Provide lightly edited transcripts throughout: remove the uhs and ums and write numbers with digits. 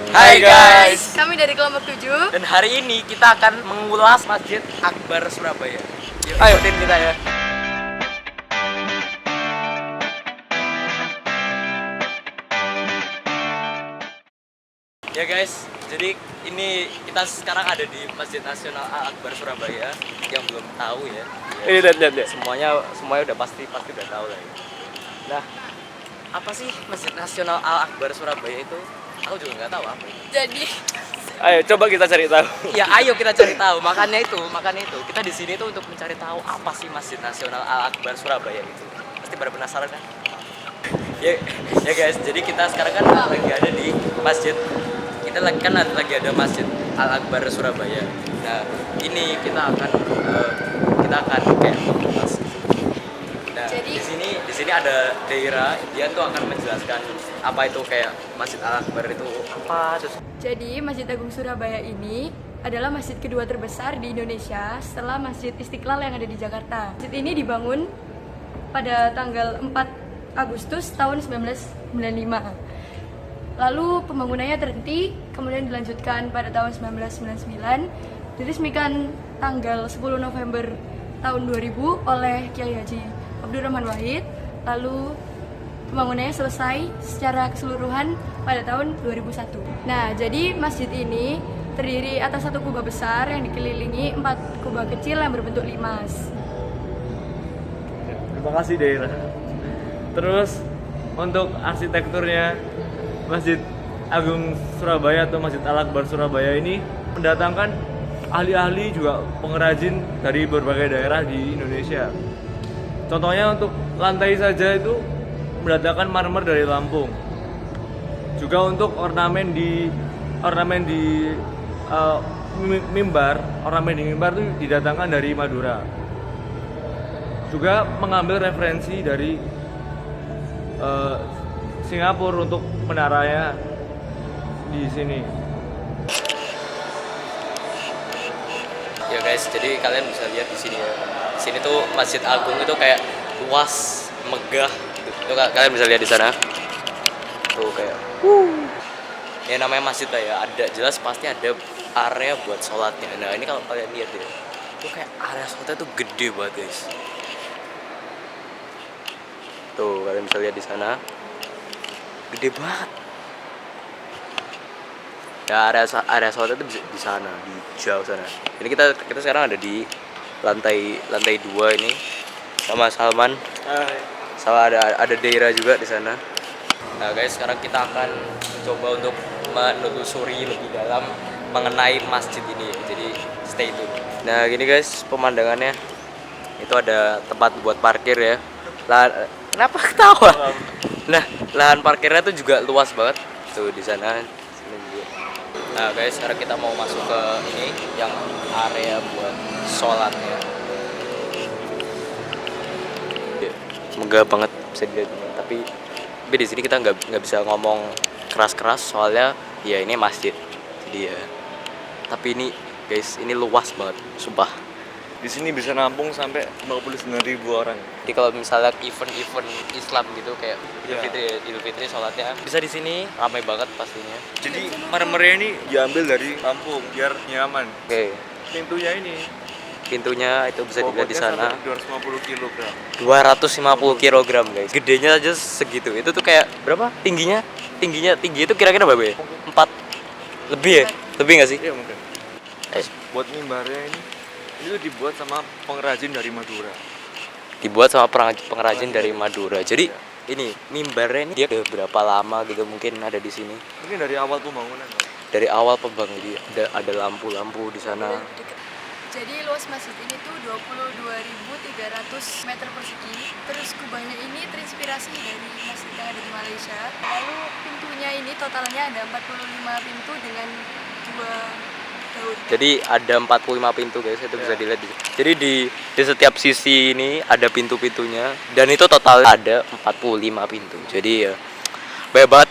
Hai guys. Kami dari kelompok 7. Dan hari ini kita akan mengulas Masjid Akbar Surabaya. Yuk, ayo ikutin kita ya. Ya guys, jadi ini kita sekarang ada di Masjid Nasional Al Akbar Surabaya. Yang belum tahu ya. Ini lihat. Semuanya udah pasti udah tahu lah ya. Nah, apa sih Masjid Nasional Al Akbar Surabaya itu? Aku juga nggak tahu apa itu. Jadi Ayo coba kita cari tahu. Ya ayo kita cari tahu. Makanya itu kita di sini tuh untuk mencari tahu apa sih Masjid Nasional Al Akbar Surabaya itu. Pasti pada penasaran kan? Ya guys, jadi kita sekarang kan lagi ada di masjid. Kita lagi ada Masjid Al Akbar Surabaya. Nah, ini kita akan kayak mengulas. Nah, Jadi- di sini ada Daira, dia tuh akan menjelaskan apa itu kayak Masjid Al Akbar itu apa terus. Jadi Masjid Agung Surabaya ini adalah masjid kedua terbesar di Indonesia setelah Masjid Istiqlal yang ada di Jakarta. Masjid ini dibangun pada tanggal 4 Agustus tahun 1995. Lalu pembangunannya terhenti, kemudian dilanjutkan pada tahun 1999, diresmikan tanggal 10 November tahun 2000 oleh Kiai Haji Abdurrahman Wahid. Lalu pembangunannya selesai secara keseluruhan pada tahun 2001. Nah, jadi masjid ini terdiri atas satu kubah besar yang dikelilingi 4 kubah kecil yang berbentuk limas. Terima kasih Daira. Terus untuk arsitekturnya Masjid Agung Surabaya atau Masjid Al Akbar Surabaya ini mendatangkan ahli-ahli juga pengrajin dari berbagai daerah di Indonesia. Contohnya untuk lantai saja itu mendatangkan marmer dari Lampung. Juga untuk ornamen di mimbar itu didatangkan dari Madura. Juga mengambil referensi dari Singapura untuk menaranya di sini. Ya guys, jadi kalian bisa lihat di sini ya. Di sini tuh Masjid Agung itu kayak luas, megah gitu. Tuh kalian bisa lihat di sana. Tuh kayak ya namanya masjid lah ya, ada jelas pasti ada area buat sholatnya. Nah ini kalau kalian lihat ya, tuh kayak area sholatnya tuh gede banget guys. Tuh kalian bisa lihat di sana, gede banget. Ya area sholatnya tuh di sana, di jauh sana. Ini kita sekarang ada di lantai 2 ini sama Salman, sama ada Daira juga di sana. Nah guys, sekarang kita akan mencoba untuk menelusuri lebih dalam mengenai masjid ini. Jadi stay tune. Nah gini guys, pemandangannya itu ada tempat buat parkir ya. Kenapa ketawa? Nah lahan parkirnya tuh juga luas banget. Tuh di sana. Sini juga. Nah guys, sekarang kita mau masuk ke ini yang area buat sholatnya. Megah banget bisa dilihat, tapi di sini kita nggak bisa ngomong keras-keras soalnya ya ini masjid. Jadi ya, tapi ini guys, ini luas banget, sumpah. Di sini bisa nampung sampai 59.000 orang. Jadi kalau misalnya event Islam gitu kayak Ya. Idul Fitri sholatnya bisa di sini, ramai banget pastinya. Jadi marmernya ini diambil dari Lampung biar nyaman. Oke, pintunya itu bisa dilihat di sana. 250 kg. 250 kg guys, gedenya aja segitu. Itu tuh kayak berapa tinggi itu kira-kira berapa ya? 4 lebih ya? Lebih nggak sih? Iya mungkin. Buat mimbarnya ini tuh dibuat sama pengrajin dari Madura. Dari Madura. Jadi ini mimbarnya ini dia udah berapa lama gitu mungkin ada di sini? Mungkin dari awal pembangunan. Dari awal pembangunan dia ada lampu-lampu di sana. Jadi luas masjid ini tuh 22.300 meter persegi. Terus kubahnya ini terinspirasi dari masjid yang ada di Malaysia. Lalu pintunya ini totalnya ada 45 pintu dengan 2 daun. Jadi ada 45 pintu guys, itu bisa dilihat. Jadi di setiap sisi ini ada pintu-pintunya dan itu total ada 45 pintu. Jadi ya banyak banget.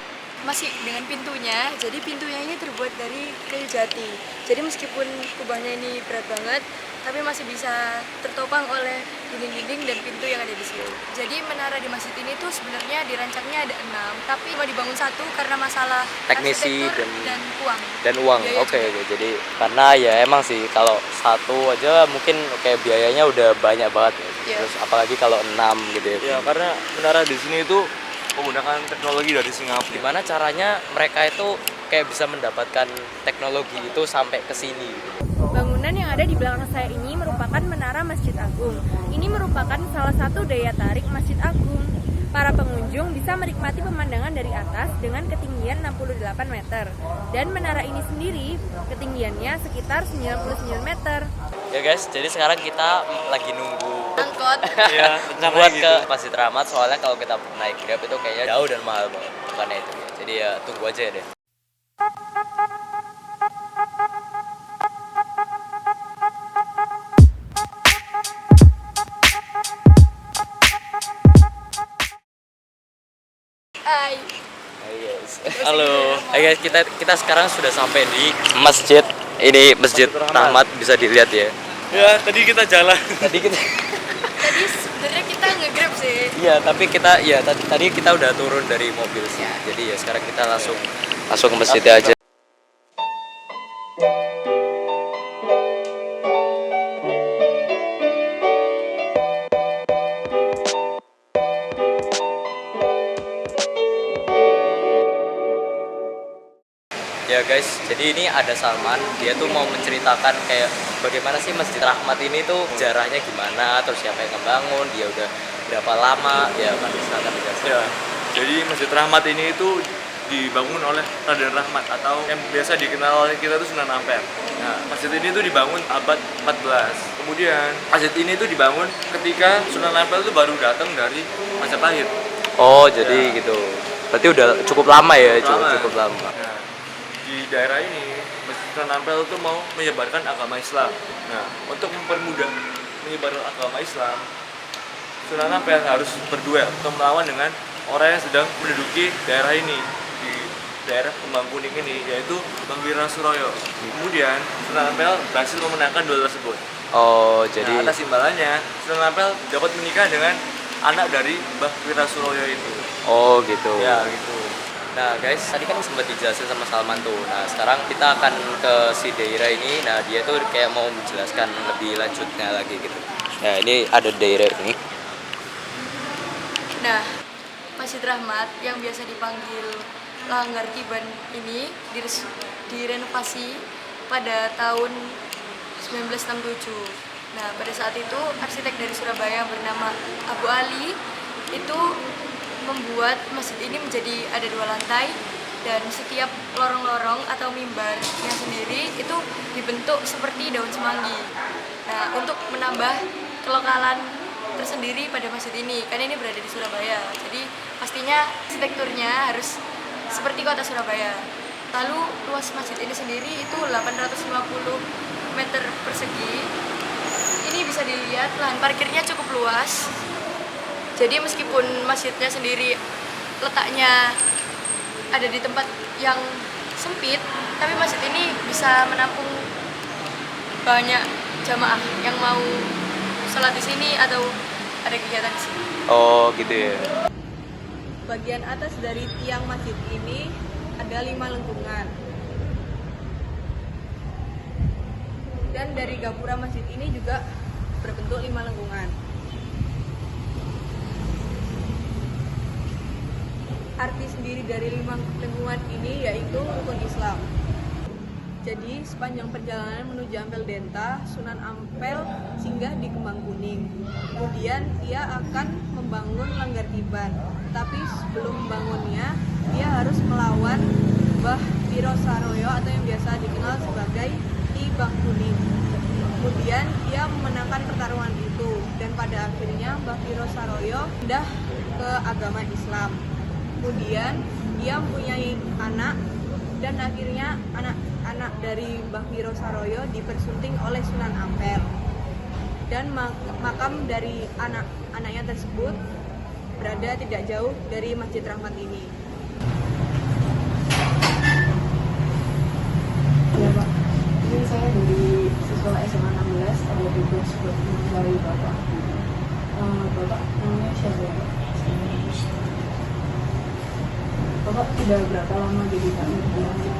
masih dengan pintunya. Jadi pintunya ini terbuat dari kayu jati. Jadi meskipun kubahnya ini berat banget, tapi masih bisa tertopang oleh dinding-dinding dan pintu yang ada di sini. Jadi menara di masjid ini tuh sebenarnya dirancangnya ada 6, tapi cuma dibangun 1 karena masalah Teknisi arsitektur dan uang. dan uang. Biaya Oke, juga. oke. Jadi karena ya emang sih kalau satu aja mungkin kayak biayanya udah banyak banget ya. Iya. Terus apalagi kalau 6 gitu ya. Ya, karena menara di sini itu menggunakan teknologi dari Singapura. Gimana caranya mereka itu kayak bisa mendapatkan teknologi itu sampai ke sini gitu. Bangunan yang ada di belakang saya ini merupakan Menara Masjid Agung. Ini merupakan salah satu daya tarik Masjid Agung. Para pengunjung bisa menikmati pemandangan dari atas dengan ketinggian 68 meter. Dan menara ini sendiri ketinggiannya sekitar 99 meter. Ya guys, jadi sekarang kita lagi nunggu Angkot. Iya, buat rencananya ke gitu. Masjid Rahmat, soalnya kalau kita naik Grab itu kayaknya jauh dan mahal banget. Bukannya itu. Jadi ya tunggu aja ya deh. Hai. Hai guys. Halo. Hai guys, kita sekarang sudah sampai di masjid. Ini Masjid Rahmat, bisa dilihat ya. Ya, tadi kita jalan. Tadi kita Tadi sebenarnya kita nge-grab sih. iya, tapi kita ya tadi kita udah turun dari mobil sih. Jadi ya sekarang kita langsung ke masjid aja. Ya guys, jadi ini ada Salman, dia tuh mau menceritakan kayak bagaimana sih Masjid Rahmat ini tuh sejarahnya gimana, terus siapa yang ngebangun, dia udah berapa lama, ya kan silakan guys. Ya, jadi Masjid Rahmat ini itu dibangun oleh Raden Rahmat atau yang biasa dikenal oleh kita itu Sunan Ampel. Nah, masjid ini tuh dibangun abad 14. Kemudian masjid ini tuh dibangun ketika Sunan Ampel itu baru datang dari Majapahit. Oh, jadi gitu. Berarti udah cukup lama ya, cukup lama. Nah, di daerah ini Masjid Sunan Ampel itu mau menyebarkan agama Islam. Nah, untuk mempermudah menyebarkan agama Islam, Sunan Ampel harus berduel atau melawan dengan orang yang sedang menduduki daerah ini, di daerah Kembang Kuning ini, yaitu Bang Wira Suroyo. Kemudian Sunan Ampel berhasil memenangkan duel tersebut. Oh, Nah, jadi atas imbalannya Sunan Ampel dapat menikah dengan anak dari Mbah Wira Suroyo itu. oh gitu. Ya, gitu. Nah guys, tadi kan sempat dijelasin sama Salman tuh. Nah sekarang kita akan ke si Daira ini. Nah dia tuh kayak mau menjelaskan lebih lanjutnya lagi gitu. Nah ini ada Daira ini. Nah, Masjid Rahmat yang biasa dipanggil Langgar Tiban ini direnovasi pada tahun 1967. Nah, pada saat itu arsitek dari Surabaya yang bernama Abu Ali itu membuat masjid ini menjadi ada 2 lantai dan setiap lorong-lorong atau mimbarnya sendiri itu dibentuk seperti daun semanggi. Nah, untuk menambah kelokalan tersendiri pada masjid ini, karena ini berada di Surabaya, jadi pastinya arsitekturnya harus seperti kota Surabaya. Lalu luas masjid ini sendiri itu 850 meter persegi. Ini bisa dilihat lahan parkirnya cukup luas. Jadi meskipun masjidnya sendiri letaknya ada di tempat yang sempit, tapi masjid ini bisa menampung banyak jamaah yang mau sholat di sini atau ada kegiatan di sini. Oh gitu ya. Bagian atas dari tiang masjid ini ada 5 lengkungan. Dan dari gapura masjid ini juga berbentuk 5 lengkungan. Arti sendiri dari 5 lengkungan ini yaitu rukun Islam. Jadi sepanjang perjalanan menuju Ampel Denta, Sunan Ampel singgah di Kembang Kuning. Kemudian ia akan membangun Langgar Tiban. Tapi sebelum membangunnya, dia harus melawan Mbah Wiro Saroyo atau yang biasa dikenal sebagai Ki Bang Kuning. Kemudian ia memenangkan pertarungan itu dan pada akhirnya Mbah Wiro Saroyo pindah ke agama Islam. Kemudian ia mempunyai anak dan akhirnya anak dari Mbah Wiro Saroyo dipersunting oleh Sunan Ampel. Dan makam dari anak-anaknya tersebut berada tidak jauh dari Masjid Rahmat ini. saya dari siswa SMA 16 ada tugas buat mencari bapak. Bapak namanya siapa ya? Bapak sudah berapa lama jadi takmir di masjid?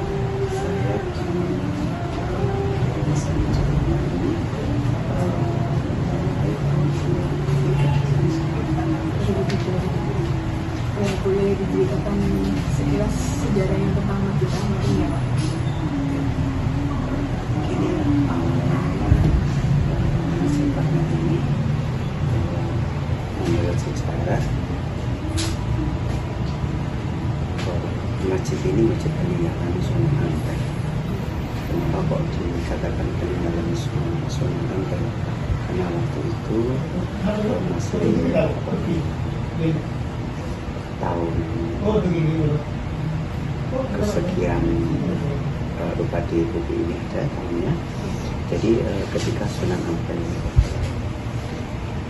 Boleh diberitakan sekilas sejarahnya tentang Masjid Ahmad ini ya Pak? Menurut sejarah, masjid ini masjid peninggalan Sunan Ampel. Kenapa kok dikatakan peninggalan Sunan Ampel? Karena waktu itu masih tahun kesekian Bupati Bubi ini ada tahunnya. Jadi ketika Sunan Ampel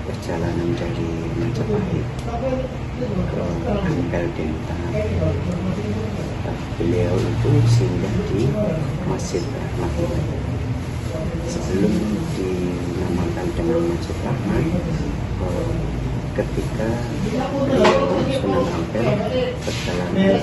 perjalanan dari Majapahit ke Ampel Denta, beliau itu singgah di Masjid Ahmad. Sebelum dinamakan dengan Masjid Ahmad, ketika beliau Sunan Ampel perjalanan dari